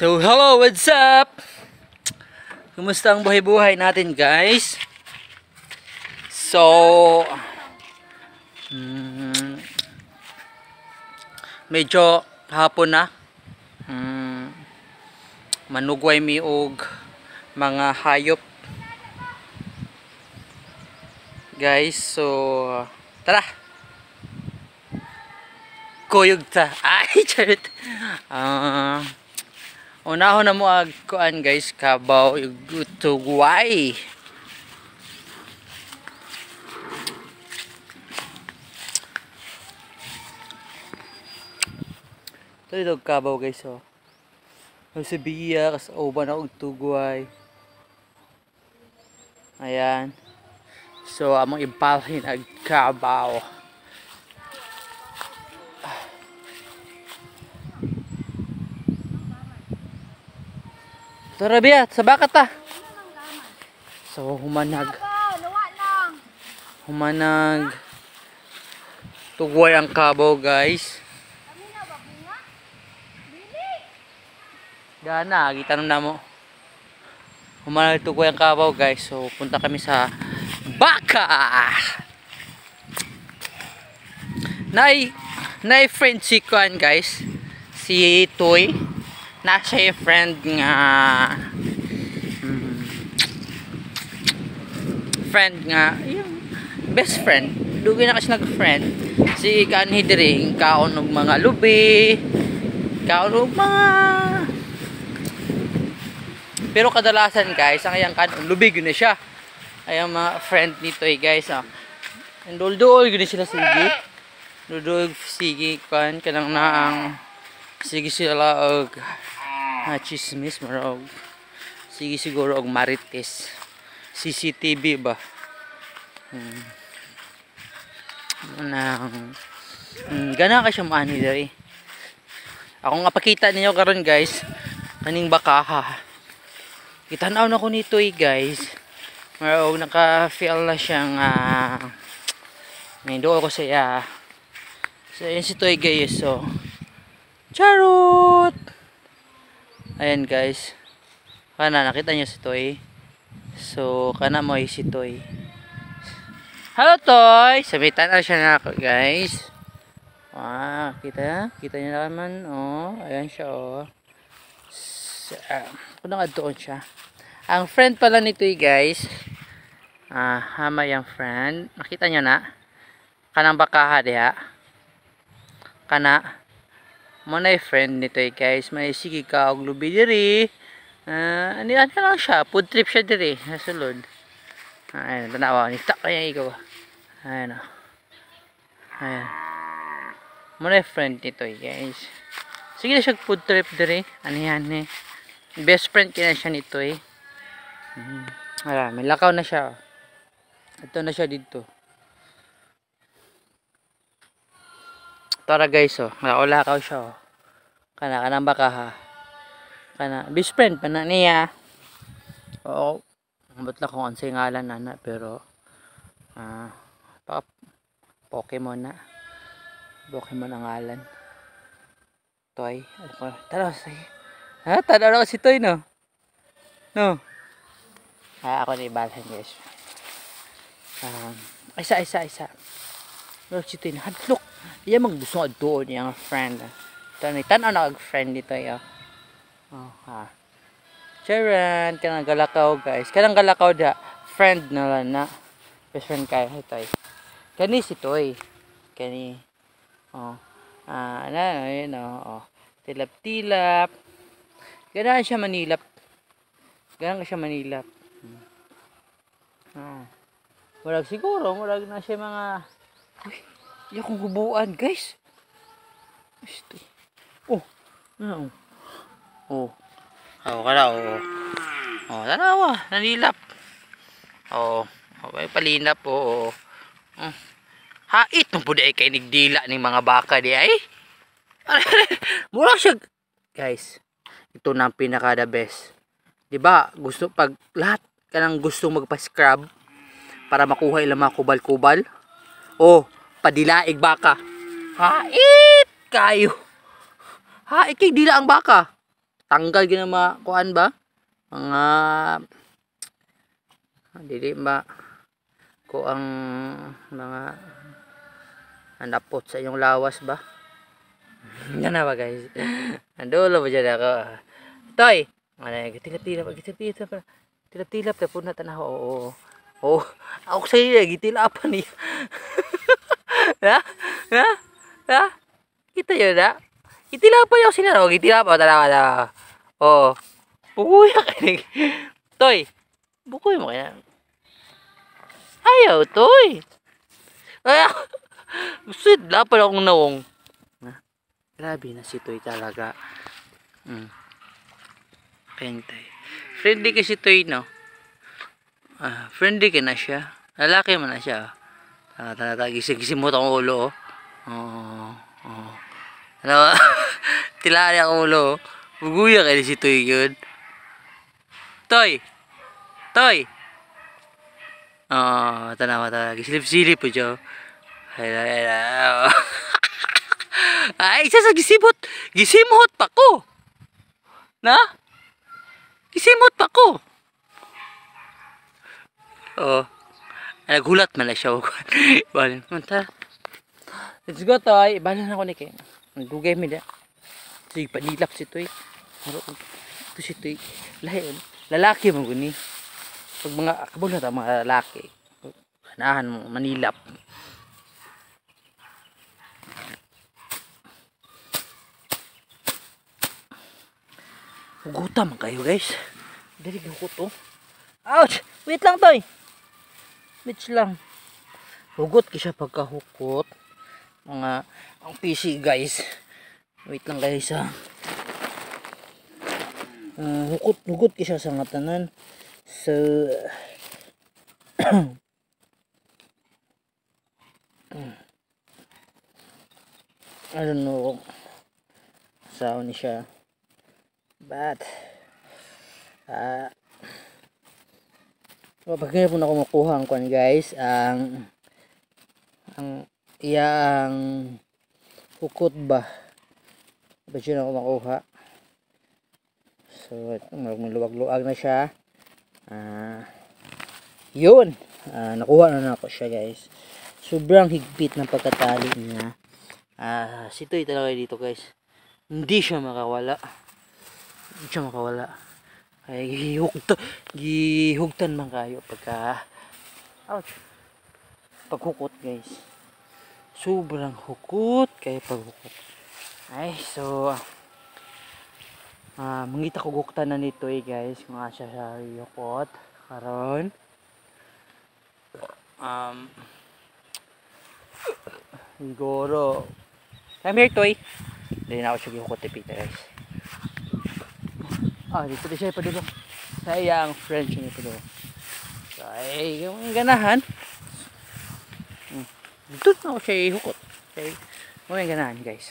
So, hello, what's up? Kumusta ang buhay-buhay natin, guys? So, medyo hapon na. Manugway mi og mga hayop. Guys, so, tara! Kuyog ta. Ay, charit! Unahon na mo ag kuan guys, kabaw yung tugway. Ito yung kabaw guys, oh. Sa biya, kas uban na og tugway. Ayan. So, among impalhin ag kabaw. Tara biya, sa baka ta. So, humanag tugway ang kabaw guys. Gana, gitanong na mo. Humanag tugway ang kabaw guys. So, punta kami sa baka. Nay friend si Kuan guys. Si Toy. Na siya yung friend nga yung best friend. Dugi na kasi nag-friend. Si Kanhi diri kaon og mga lubi. Kaon og mga pero kadalasan guys, ang ayang kaon lubi gyud na siya. Ayang mga friend nito guys, oh. Ndol-dol gyud sila sige. Dudog sige kan kanang naang sige sila og chismis marog. Sige siguro og marites. CCTV ba? Gana ka siya maani diri. Ako nga pakita ninyo karon guys. Kaning bakaha. Kitanaw na ko nito guys. Marog naka-feel na siyang nandoon ko siya. So yun si Toy guys. So charot! Ayan guys. Kana nakita niyo si Toy. So kana mo si Toy. Hello Toy. Sabitan na siya na ako guys. Kita niyo naman oh. Ayan siya oh. Punang adtoon siya. Ang friend pala nito guys. Hama yung friend. Nakita niyo na. Kanang bakaha diha. Kana mo na friend nito guys. May sige ka og lubi diri. Ano lang siya, food trip siya diri sa sulod. Ayan, tanawa ni tak kaya ikaw. Ayan. Ayan. Mo na friend nito guys. Sige na siya food trip diri. Ano yan eh. Best friend kina siya nito Wala, may lakaw na siya. Ito na siya dito. Tara guys oh, lakaw siya oh. Kanang bakaha. Kana best friend pa na niya. Oo. Ambot lang kung ansay ngalan na pero Pokemon na. Pokemon ang ngalan. Toy. Tara say. Tara ako si Toy no. No. Ako na ibalhan guys. Isa. Look si Toy. Hadlok. Iya maggusto adto niya ang friend. Tan-tan ana friend dito yo. Charan, kanang galakaw guys. Kanang galakaw da friend na lang na. Best friend kay Toy. Kani si Toy. Kani. Ayun oh. Tilap-tilap. Ganaan siya manilap. Murag siguro, murag na siya mga yakong hubuan guys. Tanawa, nanilap. May palinap hait mo po kay nigdila ng mga baka di ay. Mura siya. Guys, ito na ang pinaka the best. Diba, gusto pag lahat ka nang gusto magpa-scrub para makuha ilang mga kubal-kubal. Padilaig baka. Hait kayo. Hait kay dila ang baka. tanggal gina mga kuan ba? Mga dili ba ko ang mga napot sa inyong lawas ba? Yan na ba guys? Andulo ba dyan ako? Toy! Gitilap-tilap, gitilap-tilap pa. Tilap-tilap na po na tanaw. Oo. Oo. Ako sa iyo, gitilapan niya. Ha? Ha? Ha? Kita yun na? Gitilapan niya ako sinara. Gitilapan, tanaw. Oo. Bukuya kayo. Toy! Bukuya mo kaya. Ayaw, Toy! Ayaw! Gusto yun, lapan akong nawong. Grabe na si Toy talaga. Kentay. Friendly kasi Toy, no? Friendly ka na siya. Lalaki man na siya. Gising mo itong ulo, oh. Ano? Tilaan niya ang ulo, oh. Buguya kayo si Toy yun. Toy! Toy! Tanawa. Gisilip-silip po siya. Ay, isa sa gisimot. Gisimot pa ko. Na? Gisimot pa ko. Oh. Nagulat man na siya. Balin. Let's go, Toy. Balin ako ni Ken. Nagdugay mi na. Sige, panilap si Toy. Ito si Toy. Lalaki mo guni. Pag mga kabul na mga lalaki. Hanahan mo, manilap. Hugutam kayo guys. Dali ko to. Ouch! Wait lang Toy. Wait lang. Hugot ko siya pagkahukot. Ang PC guys. Wait lang guys ha. Hugot ko siya sa ngatanan. So I don't know. Sao ni siya. But pag ngayon po na kumukuha ang kwan guys, ang iyang hukot ba siya na kumakuha. So magluwag-luwag na siya. Yun, nakuha na ako siya guys. Sobrang higpit ng pagkatali niya. Si Toy talaga dito guys, hindi siya makawala. Ay gihugtan man kayo pagka paghukot guys. Sobrang hukot kay paghukot. Ay so mangita ko guktan na nito guys kung asa siya hukot karon. Siguro come here Toy. Dili na ako siya gihukot tipita guys. Dito siya ipadulong sa iyang French niya ipadulong. So ay yung ganahan. Dito na ako siya ihukot. Okay, yung ganahan guys.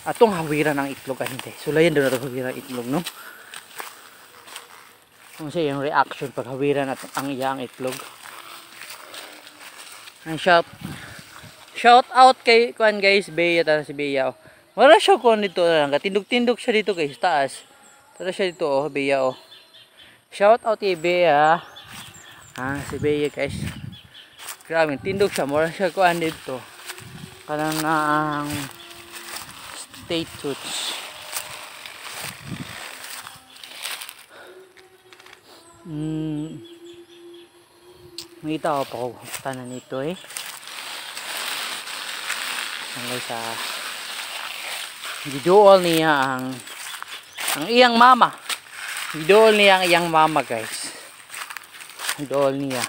Atong hawiran ng itlog hindi. Sulayan doon natin hawiran ng itlog no. Kung siya yung reaction pag hawiran at ang iyang itlog. Ang shout out kay kuan guys, Bea ta si Bea. Wala siya ko dito lang, tindog-tindog siya dito guys, taas. Tara siya dito Bea Shout out kay Bea. Si Bea guys. Grabe, tindog siya, mura siya kuan dito. Kanang status. Makita ko pa ko tanan nito Hanggang sa gidool niya ang iyang mama. Gidool niya ang iyang mama guys. Gidool niya.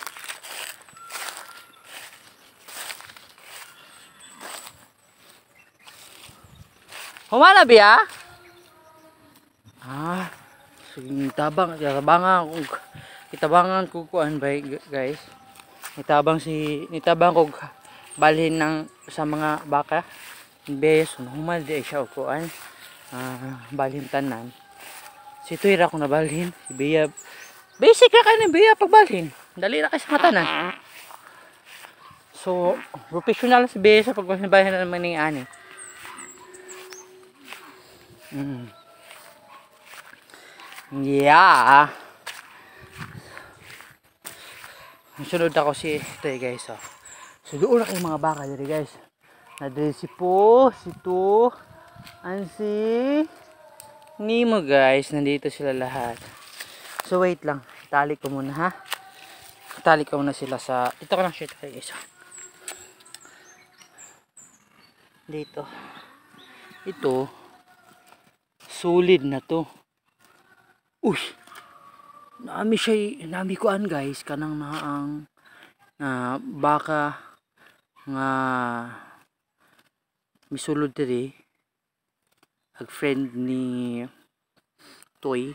Humana biya? Sige, itabangan ko kuan ba guys. Nitabang ko balhin ng sa mga baka. Bes, humal di siya kuan. Balhin tanan. Si Tuira ko na balhin, si Bea. Basic ra kani Bea pagbalhin. Dali ra kay sa tanan. So, professional si Bea sa pagbalhin ng maning ani. Yeah. Sunod ako si ito guys. Oh. So doon na kayo mga baka diri guys. Nadiri si Po, si Tu, and si Nemo guys. Nandito sila lahat. So wait lang. Itali ko muna ha. Itali ko muna sila sa... Ito ko lang shit kayo guys. Dito. Ito. Solid na to. Uy. Nami kuan guys. Kanang naang baka nga misulod diri. Ag friend ni Toy.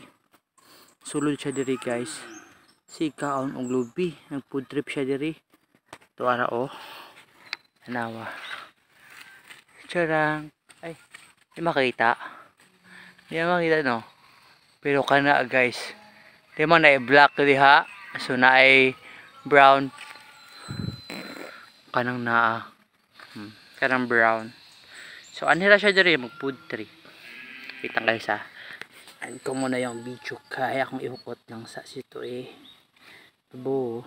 Sulod siya diri guys. Si kaon og lubi. Nag food trip siya diri. To ara oh. Anawa. Charang. Ay, di makita. Di makita no. Pero kana guys. Di man na black diha. So na ay brown. Kanang naa. Kanang brown. So anira siya diri mag food trip. Kita guys ha. Add ko muna yung video kaya akong ihukot lang sa sito eh. Abo.